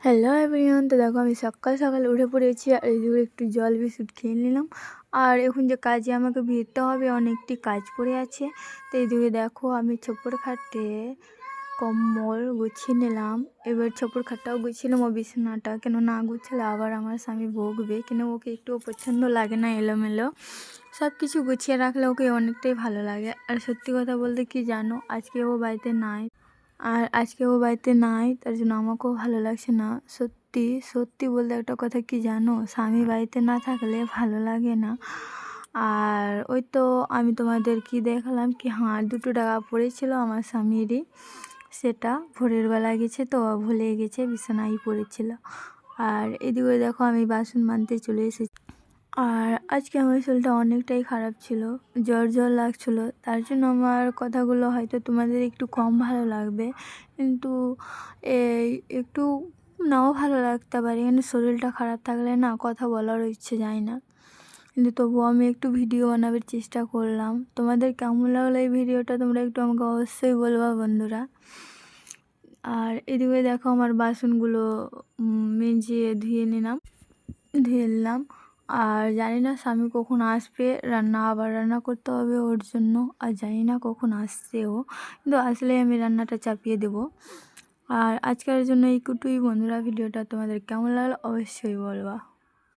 Hello everyone, তো দেখো আমি সকাল সকাল উঠে পড়েছি আর এইদিকে একটু জল বিস্কুট খেয়ে নিলাম। আর এখন যে কাজে আমাকে ভিড়তে হবে, অনেকটি কাজ পড়ে আছে। তো এইদিকে দেখো আমি ছপ্পর খাটে কম্বল গুছিয়ে নিলাম। এবার ছপ্পর খাটটাও গুছিয়ে নেবো, বিছানাটা কেন না গুছালে আবার আমার স্বামী বকবে, কেন ওকে একটু পছন্দ লাগে না এলোমেলো। সব কিছু গুছিয়ে রাখলে ওকে অনেকটাই ভালো লাগে। আর সত্যি কথা বলতে কি জানো, আজকে ও বাড়িতে নাই। তার জন্য আমাকেও ভালো লাগছে না। সত্যি সত্যি বলতে একটা কথা কি জানো, স্বামী বাড়িতে না থাকলে ভালো লাগে না। আর ওই তো আমি তোমাদের কি দেখালাম কি, হ্যাঁ 2 টাকা পড়েছিল আমার স্বামীরই, সেটা ভোরের বেলা গেছে তো ভুলে গেছে, বিছানায় পড়েছিল। আর এদিকে দেখো আমি বাসন মাজতে চলে এসেছি। আর আজকে আমার শরীরটা অনেকটাই খারাপ ছিল, জ্বর জ্বর লাগছিলো। তার জন্য আমার কথাগুলো হয়তো তোমাদের একটু কম ভালো লাগবে, কিন্তু এই একটু নাও ভালো লাগতে পারে, কিন্তু শরীরটা খারাপ থাকলে না কথা বলারও ইচ্ছে যায় না। কিন্তু তবুও আমি একটু ভিডিও বানাবার চেষ্টা করলাম। তোমাদের কেমন লাগলো এই ভিডিওটা তোমরা একটু আমাকে অবশ্যই বলবা বন্ধুরা। আর এদিকে দেখো আমার বাসনগুলো মেজে ধুয়ে নিলাম। আর জানি না স্বামী কখন আসবে, আবার রান্না করতে হবে ওর জন্য। আর জানি না কখন আসছে ও, কিন্তু আসলে আমি রান্নাটা চাপিয়ে দেব। আর আজকের জন্য এইটুকুই বন্ধুরা। ভিডিওটা তোমাদের কেমন লাগলো অবশ্যই বলবা।